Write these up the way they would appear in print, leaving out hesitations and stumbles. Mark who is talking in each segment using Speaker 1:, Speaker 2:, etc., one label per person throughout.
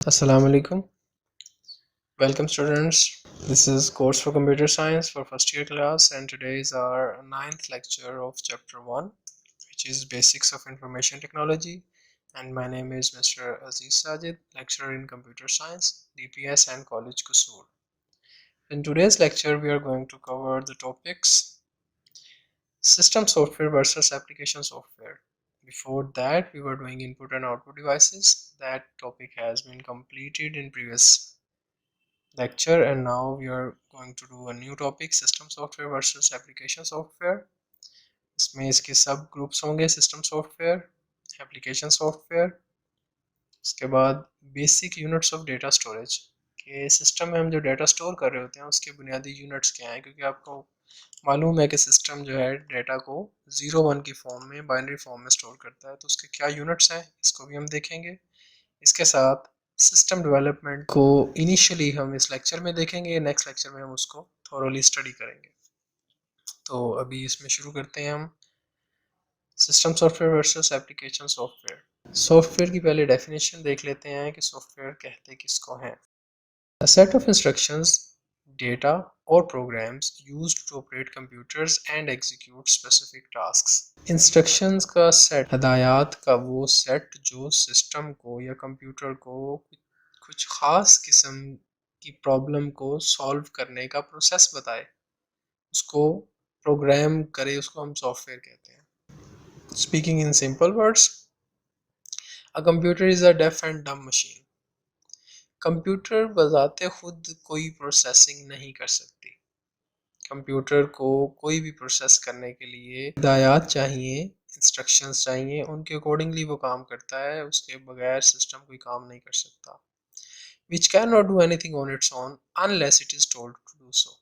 Speaker 1: Assalamu alaikum. Welcome students. This is course for computer science for first year class and today is our ninth lecture of chapter 1 which is basics of information technology and my name is Mr. Aziz Sajid, lecturer in computer science, DPS and College Kusur. In today's lecture we are going to cover the topics system software versus application software. Before that we were doing input and output devices. That topic has been completed in previous lecture and now we are going to do a new topic system software versus application software. इसमें इसके सब groups होंगे system software application software उसके बाद basic units of data storage के system में हम जो डेटा स्टोर कर रहे होते हैं उसके बुनियादी यूनिट्स क्या हैं क्योंकि आपको मालूम है कि सिस्टम जो है डेटा को 0 1 की फॉर्म में बाइनरी फॉर्म में स्टोर करता है तो उसके क्या यूनिट्स हैं इसको भी हम देखेंगे। इसके साथ सिस्टम डेवलपमेंट को इनिशियली हम इस लेक्चर में देखेंगे, नेक्स्ट लेक्चर में हम उसको थोरोली स्टडी करेंगे। तो अभी इसमें शुरू करते हैं हम system software versus application software. Software की पहले डेफिनेशन देख लेते हैं कि सॉफ्टवेयर कहते किसको हैं। A set of instructions, data or programs used to operate computers and execute specific tasks. Instructions का सेट, हदायत का वो सेट जो सिस्टम को या कंप्यूटर को कुछ खास किस्म की प्रॉब्लम को सॉल्व करने का प्रोसेस बताए, उसको प्रोग्राम करे, उसको हम सॉफ्टवेयर कहते हैं। Speaking in simple words, a computer is a deaf and dumb machine. Computer बजाते खुद कोई प्रोसेसिंग नहीं कर सकती। कंप्यूटर को कोई भी प्रोसेस करने के लिए हिदायत चाहिए, इंस्ट्रक्शंस चाहिए, उनके अकॉर्डिंगली वो काम करता है, उसके बगैर सिस्टम कोई काम नहीं कर सकता। Which can not do anything on its own unless it is told to do so.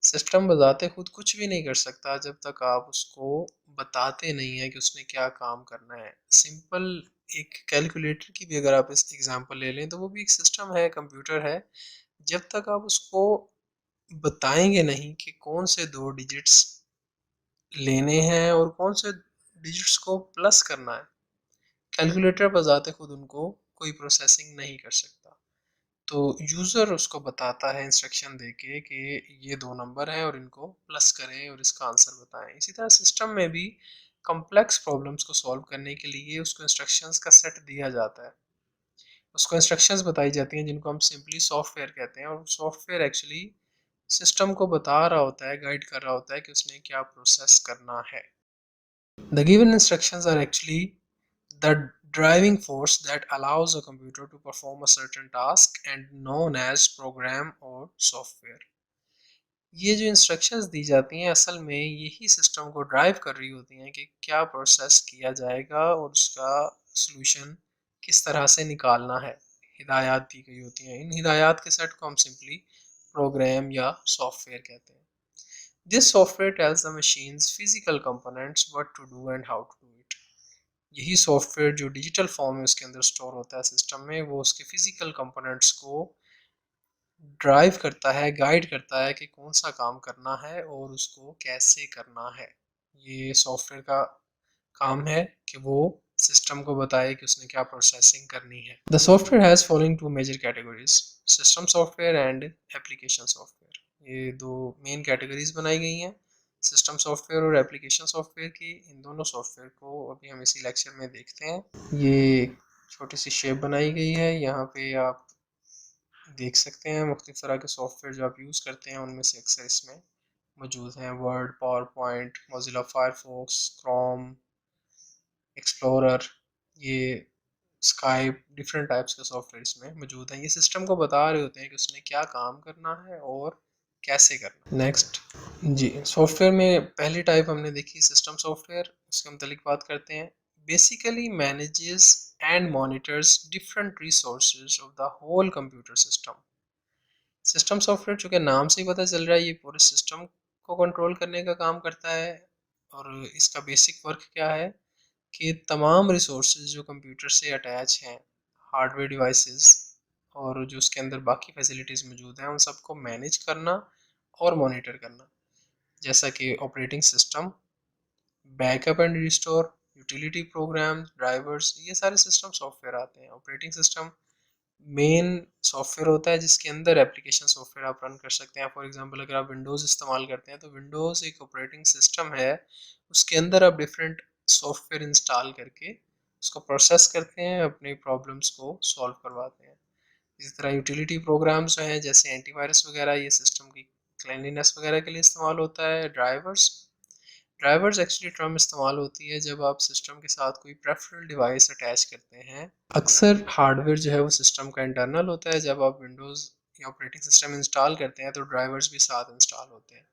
Speaker 1: System बजाते खुद कुछ भी नहीं कर सकता जब तक आप उसको बताते नहीं है कि उसने क्या काम करना है। सिंपल एक कैलकुलेटर की भी अगर आप इस एग्जांपल ले लें तो वो भी एक सिस्टम है, कंप्यूटर है। जब तक आप उसको बताएंगे नहीं कि कौन से 2 डिजिट्स लेने हैं और कौन से डिजिट्स को प्लस करना है, कैलकुलेटर बजाते खुद उनको कोई प्रोसेसिंग नहीं कर सकता। तो यूज़र उसको बताता है इंस्ट्रक्शन देके कि ये 2 नंबर हैं और इनको प्लस करें और इसका आंसर बताएं। इसी तरह सिस्टम में भी कॉम्प्लेक्स प्रॉब्लम्स को सॉल्व करने के लिए उसको इंस्ट्रक्शंस का सेट दिया जाता है, उसको इंस्ट्रक्शंस बताई जाती हैं जिनको हम सिंपली सॉफ्टवेयर कहते हैं और सॉफ्टवेयर एक्चुअली सिस्टम को बता रहा होता है, गाइड कर रहा होता है कि उसने क्या प्रोसेस करना है। The given instructions are actually the driving force that allows a computer to perform a certain task and known as program or software. ये जो इंस्ट्रक्शंस दी जाती हैं असल में यही सिस्टम को ड्राइव कर रही होती हैं कि क्या प्रोसेस किया जाएगा और उसका सॉल्यूशन किस तरह से निकालना है। हिदायत दी गई होती हैं, इन हिदायत के सेट को हम सिंपली प्रोग्राम या सॉफ्टवेयर कहते हैं। This software tells the machines physical components what to do and how to do it. यही सॉफ्टवेयर जो डिजिटल फॉर्म में उसके अंदर स्टोर होता है सिस्टम में, वो उसके फिजिकल कंपोनेंट्स को ड्राइव करता है, गाइड करता है कि कौन सा काम करना है और उसको कैसे करना है। ये सॉफ्टवेयर का काम है कि वो सिस्टम को बताए कि उसने क्या प्रोसेसिंग करनी है। The software has following 2 major categories, system software and application software. ये 2 मेन कैटेगरीज बनाई गई हैं, सिस्टम सॉफ्टवेयर और एप्लीकेशन सॉफ्टवेयर की। इन दोनों सॉफ्टवेयर को अभी हम इसी लेक्चर में देखते हैं। ये छोटी सी शेप बनाई गई है, यहाँ पे आप देख सकते हैं मुख्तलिफ तरह के सॉफ्टवेयर जो आप यूज़ करते हैं उनमें से अक्सर इसमें मौजूद हैं। Word, power point, Mozilla Firefox, Chrome, explorer, ये स्काइप, डिफरेंट टाइप्स के सॉफ्टवेयर इसमें मौजूद हैं। ये सिस्टम को बता रहे होते हैं कि उसने क्या काम करना है और कैसे करना है। नेक्स्ट जी, सॉफ्टवेयर में पहली टाइप हमने देखी सिस्टम सॉफ्टवेयर, उसके मतलब बात करते हैं। Basically manages and monitors different resources of the whole computer system. System software चूँकि नाम से ही पता चल रहा है ये पूरे सिस्टम को कंट्रोल करने का काम करता है और इसका बेसिक वर्क क्या है कि तमाम रिसोर्सेज जो कंप्यूटर से अटैच हैं, हार्डवेयर डिवाइसेस और जो उसके अंदर बाकी फैसिलिटीज़ मौजूद हैं, उन सबको मैनेज करना और मॉनिटर करना। जैसा कि operating system, backup and restore, utility programmes, drivers, ये सारे सिस्टम सॉफ्टवेयर आते हैं। ऑपरेटिंग सिस्टम मेन सॉफ्टवेयर होता है जिसके अंदर एप्लीकेशन सॉफ्टवेयर आप रन कर सकते हैं। फॉर एग्जांपल अगर आप विंडोज़ इस्तेमाल करते हैं तो विंडोज़ एक ऑपरेटिंग सिस्टम है, उसके अंदर आप डिफरेंट सॉफ्टवेयर इंस्टॉल करके उसको प्रोसेस करते हैं, अपनी प्रॉब्लम्स को सॉल्व करवाते हैं। इसी तरह यूटिलिटी प्रोग्राम्स हैं जैसे एंटीवायरस वगैरह, ये सिस्टम की क्लीनलीनेस वगैरह के लिए इस्तेमाल होता है। ड्राइवर्स ड्राइवर्स एक्चुअली टर्म इस्तेमाल होती है जब आप सिस्टम के साथ कोई प्रेफरल डिवाइस अटैच करते हैं। अक्सर हार्डवेयर जो है वो सिस्टम का इंटरनल होता है। जब आप विंडोज़ या ऑपरेटिंग सिस्टम इंस्टॉल करते हैं तो ड्राइवर्स भी साथ इंस्टॉल होते हैं।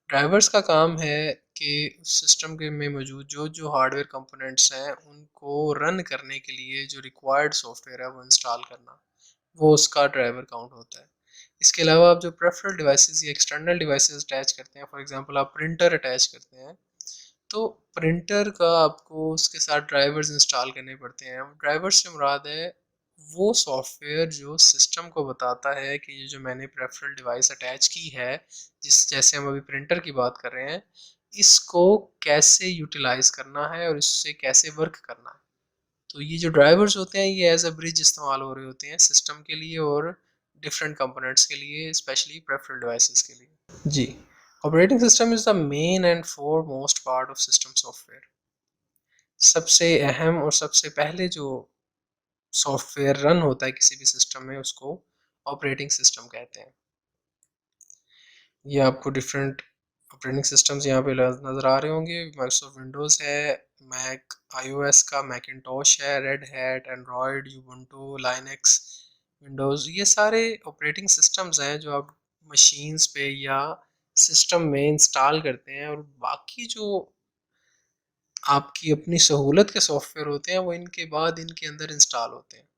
Speaker 1: ड्राइवर्स का काम है कि उस सिस्टम के में मौजूद जो जो हार्डवेयर कंपोनेंट्स हैं उनको रन करने के लिए जो रिक्वायर्ड सॉफ्टवेयर है वो इंस्टॉल करना, वो उसका ड्राइवर काउंट होता है। इसके अलावा आप जो प्रेफरल डिवाइसेस या एक्सटर्नल डिवाइसेस अटैच करते हैं, फॉर एग्जांपल आप प्रिंटर अटैच करते हैं, तो प्रिंटर का आपको उसके साथ ड्राइवर्स इंस्टॉल करने पड़ते हैं। ड्राइवर्स से मुराद है वो सॉफ्टवेयर जो सिस्टम को बताता है कि ये जो मैंने प्रेफरल डिवाइस अटैच की है, जिस जैसे हम अभी प्रिंटर की बात कर रहे हैं, इसको कैसे यूटिलाइज करना है और इससे कैसे वर्क करना है। तो ये जो ड्राइवर्स होते हैं ये एज अ ब्रिज इस्तेमाल हो रहे होते हैं सिस्टम के लिए और डिफरेंट कंपोनेंट्स के लिए, स्पेशली प्रेफरल डिवाइसेस के लिए। जी, operating system is the main and foremost part of system software. सबसे अहम और सबसे पहले जो सॉफ्टवेयर रन होता है किसी भी सिस्टम में उसको ऑपरेटिंग सिस्टम कहते हैं। ये आपको डिफरेंट ऑपरेटिंग सिस्टम्स यहाँ पे नज़र आ रहे होंगे। माइक्रोसॉफ्ट विंडोज़ है, मैक आईओएस का मैकिनटॉश है, Red Hat, Android, Ubuntu, Linux, Windows, ये सारे ऑपरेटिंग सिस्टम्स हैं जो आप मशीन्स पे या सिस्टम में इंस्टॉल करते हैं, और बाकी जो आपकी अपनी सहूलत के सॉफ्टवेयर होते हैं वो इनके बाद इनके अंदर इंस्टॉल होते हैं।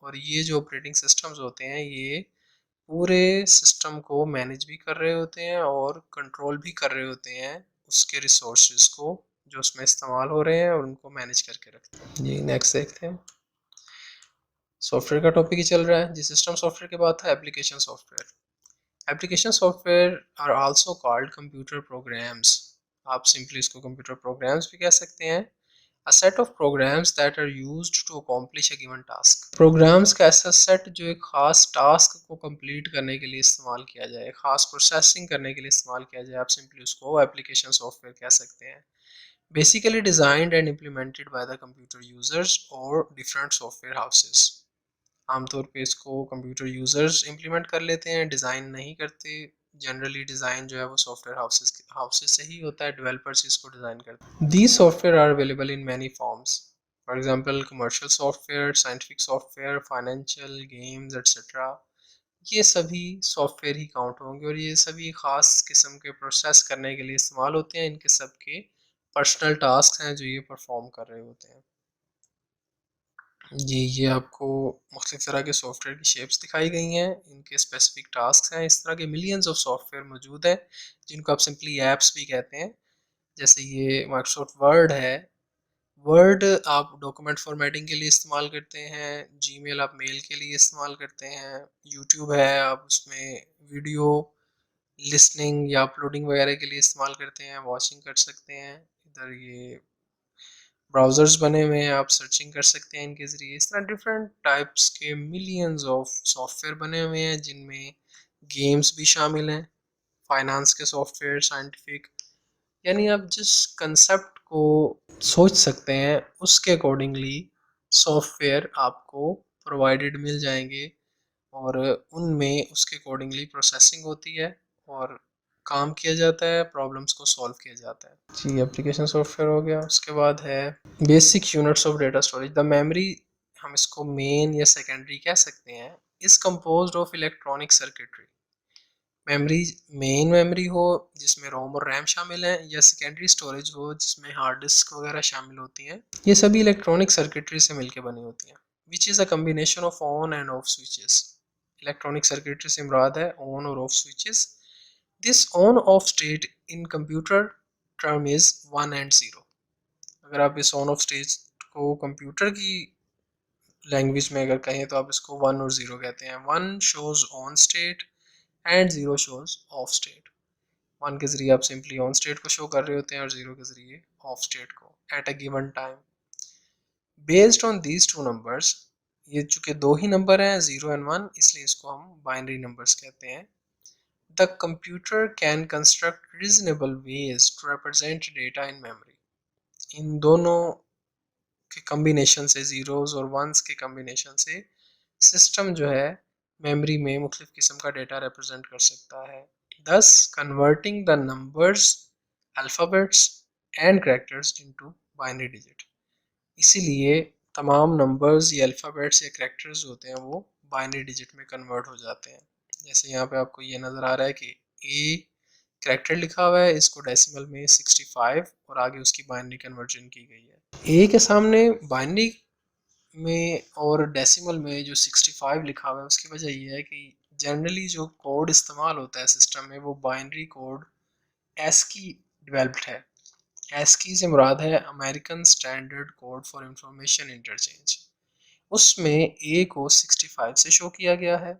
Speaker 1: और ये जो ऑपरेटिंग सिस्टम्स होते हैं ये पूरे सिस्टम को मैनेज भी कर रहे होते हैं और कंट्रोल भी कर रहे होते हैं उसके रिसोर्सेज को जो उसमें इस्तेमाल हो रहे हैं, और उनको मैनेज करके रखते हैं। जी नेक्स्ट देखते हैं। सॉफ्टवेयर का टॉपिक ही चल रहा है जी। सिस्टम सॉफ्टवेयर के बाद था application software. Application software are also called computer programs. आप सिंपली इसको कंप्यूटर प्रोग्राम्स भी कह सकते हैं। A set of programs that are used to accomplish a given task. Programs का ऐसा सेट जो एक खास टास्क को कंप्लीट करने के लिए इस्तेमाल किया जाए, खास प्रोसेसिंग करने के लिए इस्तेमाल किया जाए, आप सिंपली उसको एप्लीकेशन सॉफ्टवेयर कह सकते हैं। Basically designed and implemented by the computer users और डिफरेंट सॉफ्टवेयर हाउसेस। आमतौर पे इसको कंप्यूटर यूजर्स इम्प्लीमेंट कर लेते हैं, डिज़ाइन नहीं करते। जनरली डिज़ाइन जो है वो सॉफ्टवेयर हाउसेस से ही होता है, डेवलपर्स इसको डिज़ाइन करते हैं। These software are available in many forms, for example commercial software, scientific software, financial, games etcetera. ये सभी सॉफ्टवेयर ही काउंट होंगे और ये सभी खास किस्म के प्रोसेस करने के लिए इस्तेमाल होते हैं। इनके सबके पर्सनल टास्क हैं जो ये परफॉर्म कर रहे होते हैं। जी, ये आपको मुख्तलिफ तरह के सॉफ्टवेयर की शेप्स दिखाई गई हैं, इनके स्पेसिफिक टास्क हैं। इस तरह के मिलियंस ऑफ सॉफ्टवेयर मौजूद हैं जिनको आप सिंपली ऐप्स भी कहते हैं। जैसे ये माइक्रोसॉफ्ट वर्ड है, वर्ड आप डॉक्यूमेंट फॉर्मेटिंग के लिए इस्तेमाल करते हैं, जीमेल आप मेल के लिए इस्तेमाल करते हैं, यूट्यूब है आप उसमें वीडियो लिसनिंग या अपलोडिंग वगैरह के लिए इस्तेमाल करते हैं, वॉचिंग कर सकते हैं। इधर ये ब्राउज़र्स बने हुए हैं, आप सर्चिंग कर सकते हैं इनके ज़रिए। इस तरह डिफरेंट टाइप्स के मिलियंस ऑफ सॉफ्टवेयर बने हुए हैं जिनमें गेम्स भी शामिल हैं, फाइनेंस के सॉफ्टवेयर, साइंटिफिक, यानी आप जिस कंसेप्ट को सोच सकते हैं उसके अकॉर्डिंगली सॉफ्टवेयर आपको प्रोवाइडेड मिल जाएंगे, और उनमें उसके अकॉर्डिंगली प्रोसेसिंग होती है और काम किया जाता है, प्रॉब्लम्स को सॉल्व किया जाता है। जी, एप्लीकेशन सॉफ्टवेयर हो गया। उसके बाद है basic units of data storage. The memory, हम इसको मेन या सेकेंडरी कह सकते हैं, is composed of electronic circuitry. Memory, main memory हो जिसमें रोम और रैम शामिल हैं, या सेकेंडरी स्टोरेज हो जिसमें हार्ड डिस्क वगैरह शामिल होती हैं, ये सभी इलेक्ट्रॉनिक सर्किटरी से मिलकर बनी होती हैं। Which is a combination of on end of switches. Electronic circuitry से मुराद है ऑन और of switches. This on off state in computer term is 1 and 0। अगर आप इस ऑन ऑफ स्टेट को कंप्यूटर की लैंग्वेज में अगर कहें तो आप इसको 1 और 0 कहते हैं। 1 shows on state and 0 shows of state. 1 के ज़रिए आप सिंपली ऑन स्टेट को शो कर रहे होते हैं और 0 के ज़रिए ऑफ स्टेट को at a given time. Based on these two numbers, ये चूंकि दो ही नंबर हैं 0 एंड 1, इसलिए इसको हम बाइनरी नंबर्स कहते हैं। The computer can construct reasonable ways to represent data in memory. इन दोनों के कम्बिनेशन से, जीरोस और वंस के कम्बिनेशन से सिस्टम जो है मेमोरी में मुख्तलिफ किस्म का डेटा रिप्रेजेंट कर सकता है। thus converting the numbers, alphabets and characters into binary digit। इसीलिए तमाम नंबर्स या अल्फ़ाबेट्स या कैरेक्टर्स होते हैं वो बाइनरी डिजिट में कन्वर्ट हो जाते हैं। जैसे यहाँ पे आपको ये नज़र आ रहा है कि ए कैरेक्टर लिखा हुआ है, इसको डेसिमल में 65 और आगे उसकी बाइनरी कन्वर्जन की गई है। ए के सामने बाइनरी में और डेसिमल में जो 65 लिखा हुआ है, उसकी वजह यह है कि जनरली जो कोड इस्तेमाल होता है सिस्टम में वो बाइनरी कोड एस्की डेवलप्ड है। एस्की से मुराद है American standard code for information interchange. उसमें ए को 65 से शो किया गया है।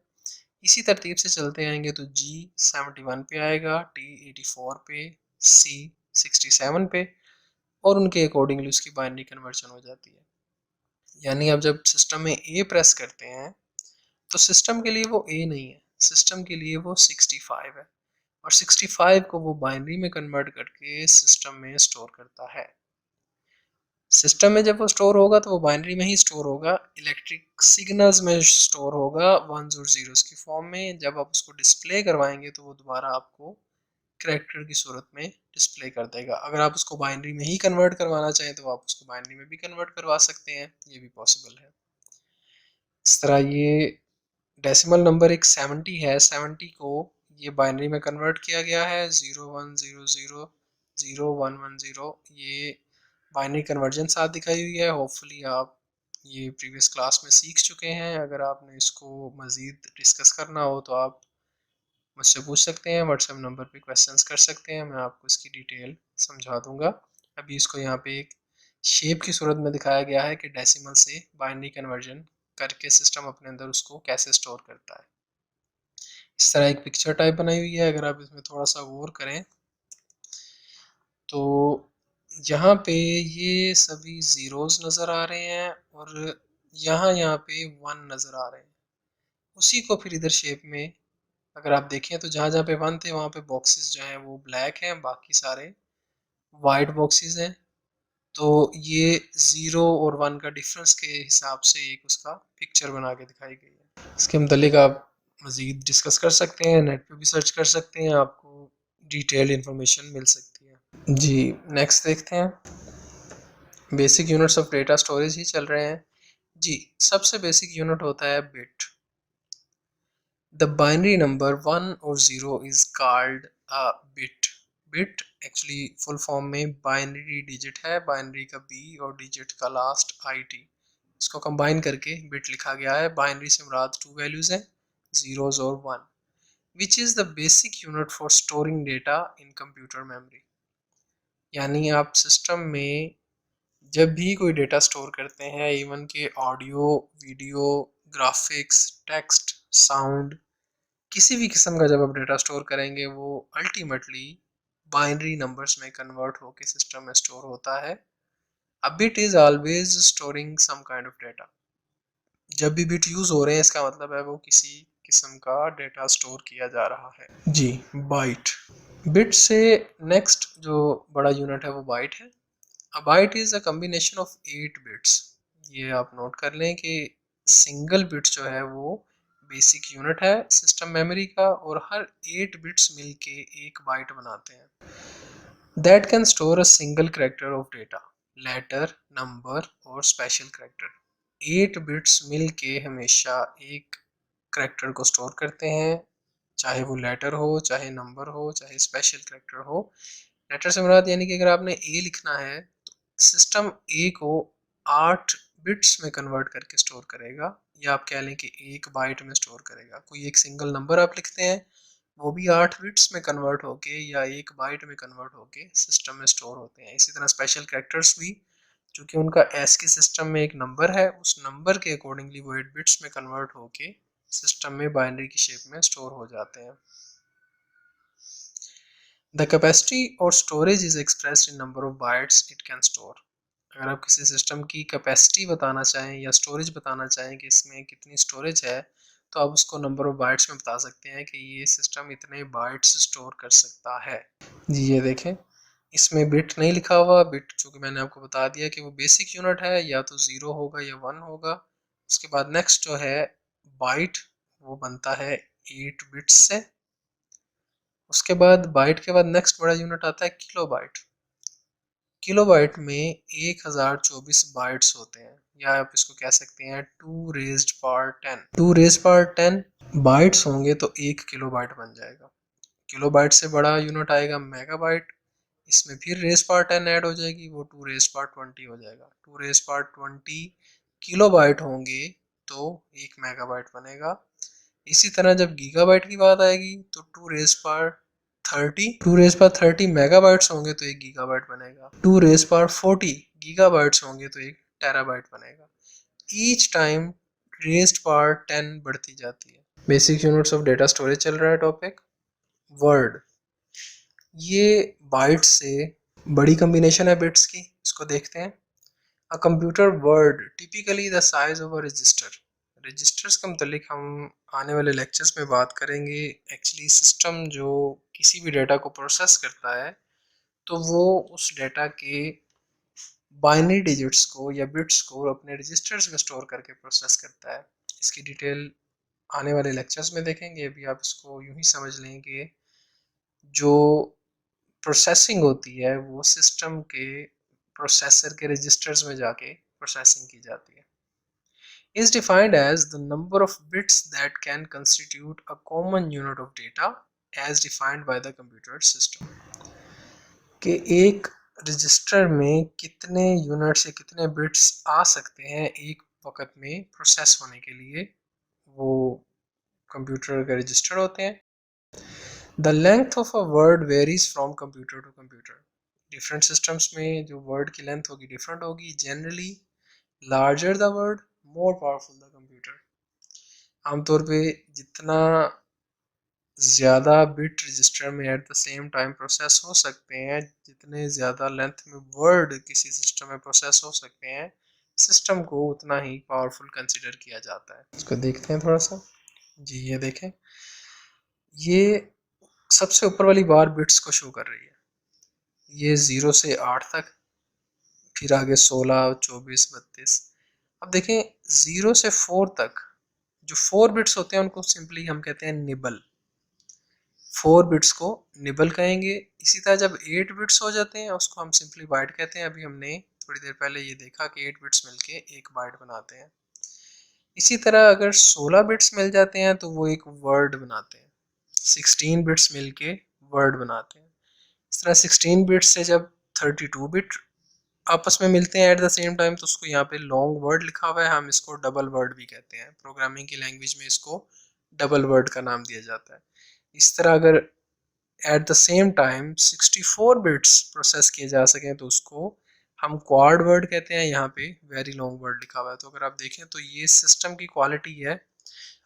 Speaker 1: इसी तरतीब से चलते आएंगे तो जी 71 पे आएगा, टी 84 पे, सी 67 पे और उनके अकॉर्डिंगली उसकी बाइनरी कन्वर्जन हो जाती है। यानी अब जब सिस्टम में ए प्रेस करते हैं तो सिस्टम के लिए वो ए नहीं है, सिस्टम के लिए वो 65 है और 65 को वो बाइनरी में कन्वर्ट करके सिस्टम में स्टोर करता है। सिस्टम में जब वो स्टोर होगा तो वो बाइनरी में ही स्टोर होगा, इलेक्ट्रिक सिग्नल्स में स्टोर होगा वंस और जीरोस की फॉर्म में। जब आप उसको डिस्प्ले करवाएंगे तो वो दोबारा आपको कैरेक्टर की सूरत में डिस्प्ले कर देगा। अगर आप उसको बाइनरी में ही कन्वर्ट करवाना चाहें तो आप उसको बाइनरी में भी कन्वर्ट करवा सकते हैं, ये भी पॉसिबल है। इस तरह ये डेसिमल नंबर एक 70 है, 70 को ये बाइनरी में कन्वर्ट किया गया है 0100 0110। ये बाइनरी कन्वर्जन साथ दिखाई हुई है। होपफुली आप ये प्रीवियस क्लास में सीख चुके हैं। अगर आपने इसको मज़ीद डिस्कस करना हो तो आप मुझसे पूछ सकते हैं, व्हाट्सएप नंबर पे क्वेश्चंस कर सकते हैं, मैं आपको इसकी डिटेल समझा दूंगा। अभी इसको यहाँ पे एक शेप की सूरत में दिखाया गया है कि डेसिमल से बाइनरी कन्वर्जन करके सिस्टम अपने अंदर उसको कैसे स्टोर करता है। इस तरह एक पिक्चर टाइप बनाई हुई है। अगर आप इसमें थोड़ा सा गौर करें तो यहाँ पे ये सभी ज़ीरोज़ नज़र आ रहे हैं और यहाँ पे 1 नज़र आ रहे हैं। उसी को फिर इधर शेप में अगर आप देखें तो जहाँ जहाँ पे 1 थे वहाँ पे बॉक्सेस जो हैं वो ब्लैक हैं, बाकी सारे वाइट बॉक्सेस हैं। तो ये 0 और 1 का डिफरेंस के हिसाब से एक उसका पिक्चर बना के दिखाई गई है। इसके मुतालिक आप मज़ीद डिस्कस कर सकते हैं, नेट पे भी सर्च कर सकते हैं, आपको डिटेल्ड इंफॉर्मेशन मिल सकती है। जी नेक्स्ट देखते हैं। Basic units of data storage ही चल रहे हैं। जी सबसे बेसिक यूनिट होता है बिट। द बाइनरी नंबर 1 और 0 is called a bit. Bit actually full form में बाइनरी डिजिट है, बाइनरी का बी और डिजिट का लास्ट आई टी, इसको कंबाइन करके बिट लिखा गया है। बाइनरी से मुराद 2 वैल्यूज हैं, जीरोस और 1, which is the basic unit for storing data in computer memory. यानी आप सिस्टम में जब भी कोई डेटा स्टोर करते हैं, इवन के audio, video, graphics, text, sound, किसी भी किस्म का जब आप डेटा स्टोर करेंगे वो अल्टीमेटली बाइनरी नंबर्स में कन्वर्ट होकर सिस्टम में स्टोर होता है। A bit is always storing some kind of data. जब भी बिट यूज हो रहे हैं इसका मतलब है वो किसी किस्म का डेटा स्टोर किया जा रहा है। जी बाइट। बिट से नेक्स्ट जो बड़ा यूनिट है वो बाइट है। A byte is a combination of 8 bits। ये आप नोट कर लें कि सिंगल बिट जो है वो बेसिक यूनिट है सिस्टम मेमोरी का और हर 8 बिट्स मिलके एक बाइट बनाते हैं। That can store a single character of data, letter, number और special character। 8 बिट्स मिलके हमेशा एक करेक्टर को स्टोर करते हैं, चाहे वो लेटर हो, चाहे नंबर हो, चाहे स्पेशल करेक्टर हो। लेटर से मुराद यानी कि अगर आपने ए लिखना है तो सिस्टम ए को 8 बिट्स में कन्वर्ट करके स्टोर करेगा, या आप कह लें कि 1 बाइट में स्टोर करेगा। कोई एक सिंगल नंबर आप लिखते हैं वो भी 8 बिट्स में कन्वर्ट होके या 1 बाइट में कन्वर्ट होके सिस्टम में स्टोर होते हैं। इसी तरह स्पेशल कैरेक्टर्स भी, चूँकि उनका एस्की सिस्टम में एक नंबर है, उस नंबर के अकॉर्डिंगली वो 8 बिट्स में कन्वर्ट होके सिस्टम में बाइनरी की शेप में स्टोर हो जाते हैं। The capacity or storage is expressed in number of bytes it can store। अगर आप किसी सिस्टम की कैपेसिटी बताना चाहें या स्टोरेज बताना चाहें कि इसमें कितनी स्टोरेज है, तो आप उसको नंबर ऑफ बाइट्स में बता सकते हैं कि ये सिस्टम इतने बाइट्स स्टोर कर सकता है। जी ये देखें, इसमें बिट नहीं लिखा हुआ, बिट चूँकि मैंने आपको बता दिया कि वो बेसिक यूनिट है, या तो 0 होगा या 1 होगा। उसके बाद नेक्स्ट जो है बाइट, वो बनता है 8 बिट्स से। उसके बाद बाइट के बाद नेक्स्ट बड़ा यूनिट आता है किलोबाइट। किलोबाइट में 1024 बाइट्स होते हैं, या आप इसको कह सकते हैं 2 raised power 10। 2 raised power 10 bytes होंगे तो 1 किलोबाइट बन जाएगा। किलोबाइट से बड़ा यूनिट आएगा मेगाबाइट, इसमें फिर रेज पावर 10 ऐड हो जाएगी, वो 2 रेज पावर 20 हो जाएगा। 2 रेज पावर 20 किलोबाइट होंगे तो 1 मेगाबाइट बनेगा। इसी तरह जब गीगाबाइट की बात आएगी तो 2 रेज पावर 30 मेगाबाइट्स होंगे तो 1 गीगाबाइट बनेगा। 2 रेज पावर 40 गीगाबाइट्स होंगे तो 1 टेराबाइट बनेगा। ईच टाइम रेज्ड पावर 10 बढ़ती जाती है। Basic units of data storage चल रहा है टॉपिक। वर्ड, ये बाइट से बड़ी कॉम्बिनेशन है बिट्स की, इसको देखते हैं। A computer word typically the size of a register. Registers के मतलब हम आने वाले लेक्चर्स में बात करेंगे। एक्चुअली सिस्टम जो किसी भी डेटा को प्रोसेस करता है तो वो उस डेटा के बाइनरी डिजिट्स को या बिट्स को अपने रजिस्टर्स में स्टोर करके प्रोसेस करता है। इसकी डिटेल आने वाले लेक्चर्स में देखेंगे। अभी आप इसको यूं ही समझ लें कि जो प्रोसेसिंग होती है वो सिस्टम के प्रोसेसर के रजिस्टर्स में जाके प्रोसेसिंग की जाती है। is defined as the number of bits that can constitute a common unit of data as defined by the computer system। कि एक रजिस्टर में कितने यूनिट्स या कितने बिट्स आ सकते हैं एक वक्त में प्रोसेस होने के लिए, वो कंप्यूटर के रजिस्टर होते हैं। The length of a word varies from computer to computer। Different systems में जो वर्ड की लेंथ होगी डिफरेंट होगी। Generally larger the word more powerful the computer. आमतौर पे जितना ज़्यादा बिट रजिस्टर में at the same time process हो सकते हैं, जितने ज़्यादा लेंथ में वर्ड किसी सिस्टम में प्रोसेस हो सकते हैं, सिस्टम को उतना ही पावरफुल कंसिडर किया जाता है। इसको देखते हैं थोड़ा सा। जी ये देखें, ये सबसे ऊपर वाली बार बिट्स को शो कर रही है। ये 0 से 8 तक, फिर आगे 16, 24, 32। अब देखें 0 से 4 तक जो 4 बिट्स होते हैं उनको सिंपली हम कहते हैं निबल। 4 बिट्स को निबल कहेंगे। इसी तरह जब 8 बिट्स हो जाते हैं उसको हम सिंपली बाइट कहते हैं। अभी हमने थोड़ी देर पहले ये देखा कि 8 बिट्स मिलके एक बाइट बनाते हैं। इसी तरह अगर 16 बिट्स मिल जाते हैं तो वो एक वर्ड बनाते हैं। 16 बिट्स मिलके वर्ड बनाते हैं। इस तरह 16 बिट्स से जब 32 बिट आपस में मिलते हैं एट द सेम टाइम तो उसको यहाँ पे लॉन्ग वर्ड लिखा हुआ है, हम इसको डबल वर्ड भी कहते हैं। प्रोग्रामिंग की लैंग्वेज में इसको डबल वर्ड का नाम दिया जाता है। इस तरह अगर at the same time 64 bits process किए जा सकें तो उसको हम क्वाड वर्ड कहते हैं। यहाँ पे वेरी लॉन्ग वर्ड लिखा हुआ है। तो अगर आप देखें तो ये सिस्टम की क्वालिटी है।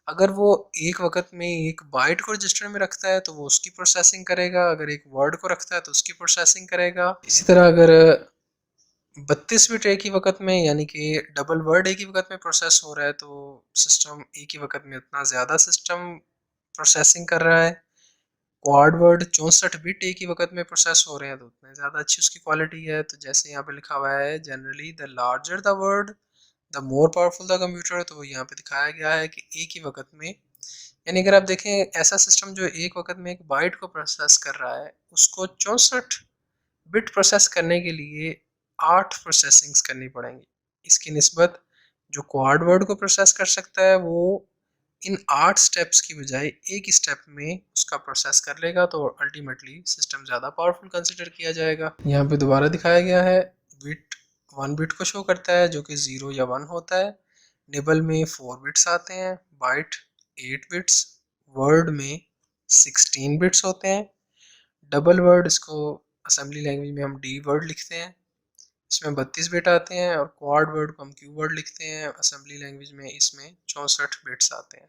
Speaker 1: अगर वो एक वक्त में एक बाइट को रजिस्टर में रखता है तो वो उसकी प्रोसेसिंग करेगा, अगर एक वर्ड को रखता है तो उसकी प्रोसेसिंग करेगा। इसी तरह अगर 32 बिट एक ही वक्त में, यानी कि डबल वर्ड एक ही वक्त में प्रोसेस हो रहा है, तो सिस्टम एक ही वक्त में उतना ज़्यादा सिस्टम प्रोसेसिंग कर रहा है। क्वाड वर्ड 64 बिट एक ही वक्त में प्रोसेस हो रहे हैं तो उतने ज़्यादा अच्छी उसकी क्वालिटी है। तो जैसे यहाँ पे लिखा हुआ है generally the larger the word the more powerful the computer, तो यहाँ पे दिखाया गया है कि एक ही वक्त में, यानी अगर आप देखें ऐसा सिस्टम जो एक वक्त में एक बाइट को प्रोसेस कर रहा है उसको 64 बिट प्रोसेस करने के लिए 8 प्रोसेसिंग्स करनी पड़ेंगी। इसकी निस्बत जो क्वाड वर्ड को प्रोसेस कर सकता है वो इन 8 स्टेप्स की बजाय एक ही स्टेप में उसका प्रोसेस कर लेगा, तो अल्टीमेटली सिस्टम ज़्यादा पावरफुल कंसिडर किया जाएगा। यहाँ पे दोबारा दिखाया गया है बिट 1 बिट को शो करता है जो कि 0 या 1 होता है। निबल में 4 बिट्स आते हैं, बाइट 8 बिट्स, वर्ड में 16 बिट्स होते हैं। डबल वर्ड, इसको असेंबली लैंग्वेज में हम डी वर्ड लिखते हैं, इसमें 32 बिट आते हैं। और क्वाड वर्ड को हम क्यू वर्ड लिखते हैं असेंबली लैंग्वेज में, इसमें 64 बिट्स आते हैं।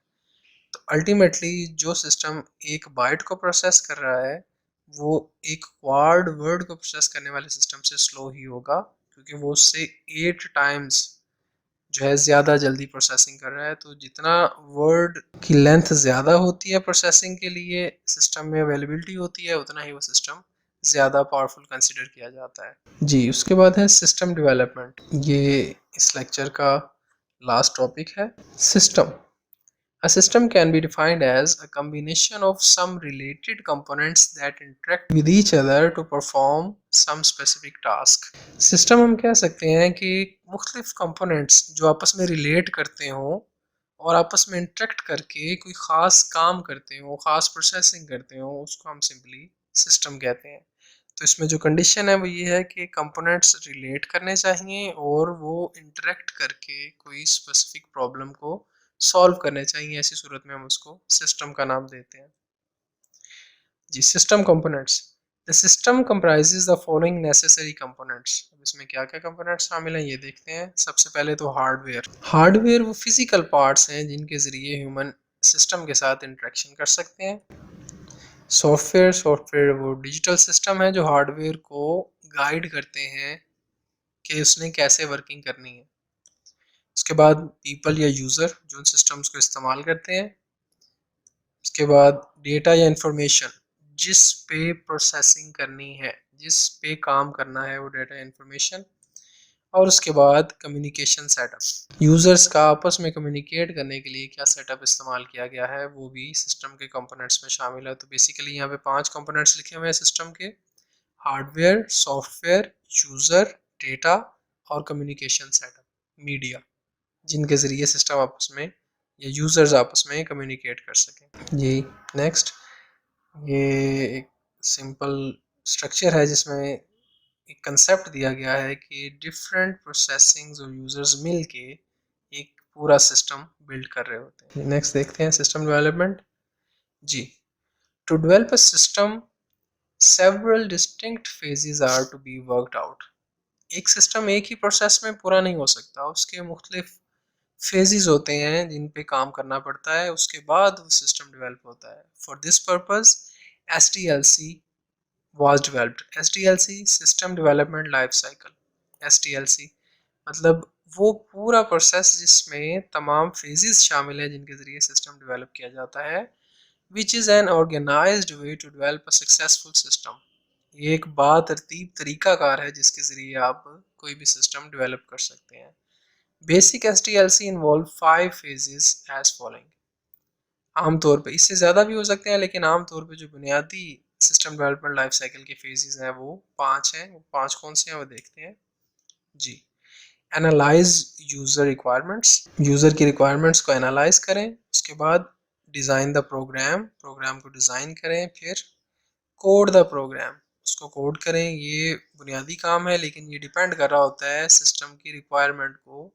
Speaker 1: तो अल्टीमेटली जो सिस्टम एक बाइट को प्रोसेस कर रहा है वो एक क्वाड वर्ड को प्रोसेस करने वाले सिस्टम से स्लो ही होगा। क्योंकि वो उससे 8 टाइम्स जो है ज़्यादा जल्दी प्रोसेसिंग कर रहा है। तो जितना वर्ड की लेंथ ज़्यादा होती है प्रोसेसिंग के लिए सिस्टम में अवेलेबिलिटी होती है, उतना ही वो सिस्टम ज़्यादा पावरफुल कंसिडर किया जाता है। जी, उसके बाद है सिस्टम डेवलपमेंट। ये इस लेक्चर का लास्ट टॉपिक है। System, a system can be defined as a combination of some related components that interact with each other to perform some specific task. System हम कह सकते हैं कि मुख्तलिफ कंपोनेंट्स जो आपस में रिलेट करते हों और आपस में इंटरेक्ट करके कोई ख़ास काम करते हों, ख़ास प्रोसेसिंग करते हों, उसको हम सिंपली सिस्टम कहते हैं। तो इसमें जो कंडीशन है वो ये है कि कंपोनेंट्स रिलेट करने चाहिए और वो इंटरेक्ट करके कोई स्पेसिफिक प्रॉब्लम को सॉल्व करने चाहिए। ऐसी सूरत में हम उसको सिस्टम का नाम देते हैं। जी, system components. The system comprises the following necessary components. अब इसमें क्या क्या कंपोनेंट्स शामिल हैं ये देखते हैं। सबसे पहले तो हार्डवेयर। हार्डवेयर वो फिजिकल पार्ट्स हैं जिनके ज़रिए ह्यूमन सिस्टम के साथ इंटरेक्शन कर सकते हैं। सॉफ्टवेयर, सॉफ्टवेयर वो डिजिटल सिस्टम है जो हार्डवेयर को गाइड करते हैं कि उसने कैसे वर्किंग करनी है। उसके बाद पीपल या यूज़र जो उन सिस्टम्स को इस्तेमाल करते हैं। उसके बाद डेटा या इंफॉर्मेशन जिस पे प्रोसेसिंग करनी है, जिस पे काम करना है वो डेटा इंफॉर्मेशन। और उसके बाद कम्युनिकेशन सेटअप, यूज़र्स का आपस में कम्युनिकेट करने के लिए क्या सेटअप इस्तेमाल किया गया है वो भी सिस्टम के कंपोनेंट्स में शामिल है। तो बेसिकली यहाँ पे 5 कंपोनेंट्स लिखे हुए हैं सिस्टम के: हार्डवेयर, सॉफ्टवेयर, यूज़र, डेटा और कम्युनिकेशन सेटअप, मीडिया, जिनके ज़रिए सिस्टम आपस में या यूज़र्स आपस में कम्युनिकेट कर सकें। ये नेक्स्ट, ये एक सिंपल स्ट्रक्चर है जिसमें एक कंसेप्ट दिया गया है कि डिफरेंट प्रोसेसिंग्स और यूज़र्स मिल के एक पूरा सिस्टम बिल्ड कर रहे होते हैं। नेक्स्ट देखते हैं सिस्टम डेवलपमेंट। जी, to develop a system several distinct phases are to be worked out. एक सिस्टम एक ही प्रोसेस में पूरा नहीं हो सकता, उसके मुख्तलिफ फेजेस होते हैं जिन पे काम करना पड़ता है, उसके बाद वो सिस्टम डेवलप होता है। For this purpose SDLC was developed. SDLC system development life cycle. SDLC मतलब वो पूरा प्रोसेस जिसमें तमाम फेजेस शामिल हैं जिनके ज़रिए सिस्टम डेवलप किया जाता है। Which is an organized way to develop a successful system. ये एक बातरतीब तरीकाकार है जिसके ज़रिए आप कोई भी सिस्टम डेवलप कर सकते हैं। Basic SDLC involve 5 phases as following. आमतौर पे इससे ज़्यादा भी हो सकते हैं, लेकिन आमतौर पे जो बुनियादी सिस्टम डेवलपमेंट लाइफ साइकिल के फेजेस हैं वो 5 हैं। वो 5 कौन से हैं वो देखते हैं। जी, एनालाइज यूज़र रिक्वायरमेंट्स, यूज़र की रिक्वायरमेंट्स को एनालाइज करें। उसके बाद डिज़ाइन द प्रोग्राम, प्रोग्राम को डिज़ाइन करें। फिर कोड द प्रोग्राम, उसको कोड करें। ये बुनियादी काम है, लेकिन ये डिपेंड कर रहा होता है सिस्टम की रिक्वायरमेंट को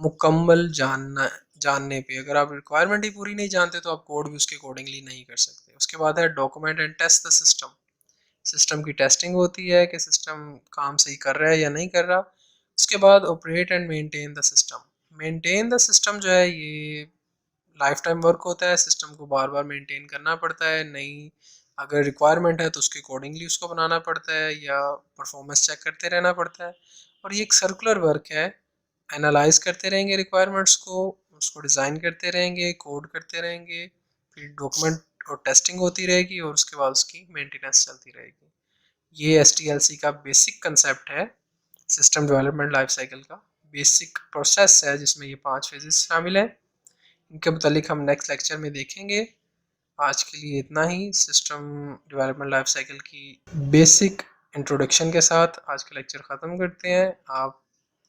Speaker 1: मुकम्मल जानने पे। अगर आप रिक्वायरमेंट ही पूरी नहीं जानते तो आप कोड भी उसके अकॉर्डिंगली नहीं कर सकते। उसके बाद है document and test the system. System की टेस्टिंग होती है कि सिस्टम काम सही कर रहा है या नहीं कर रहा। उसके बाद operate and maintain the system. Maintain the system जो है ये लाइफ टाइम वर्क होता है, सिस्टम को बार बार मेंटेन करना पड़ता है। नई अगर रिक्वायरमेंट है तो उसके अकॉर्डिंगली उसको बनाना पड़ता है या परफॉर्मेंस चेक करते रहना पड़ता है। और ये एक सर्कुलर वर्क है, एनालाइज करते रहेंगे रिक्वायरमेंट्स को, उसको डिज़ाइन करते रहेंगे, कोड करते रहेंगे, फिर डॉक्यूमेंट और टेस्टिंग होती रहेगी और उसके बाद उसकी मेंटेनेंस चलती रहेगी। ये SDLC का बेसिक कंसेप्ट है, सिस्टम डेवलपमेंट लाइफ साइकिल का बेसिक प्रोसेस है जिसमें ये 5 फेजेस शामिल हैं। इनके मुतालिक हम नेक्स्ट लेक्चर में देखेंगे। आज के लिए इतना ही। सिस्टम डेवलपमेंट लाइफ साइकिल की बेसिक इंट्रोडक्शन के साथ आज का लेक्चर ख़त्म करते हैं। आप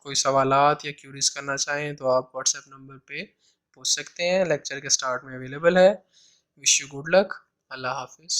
Speaker 1: कोई सवालात या क्यूरीज करना चाहें तो आप व्हाट्सएप नंबर पे पूछ सकते हैं, लेक्चर के स्टार्ट में अवेलेबल है। Wish you good luck. Allah हाफिज़।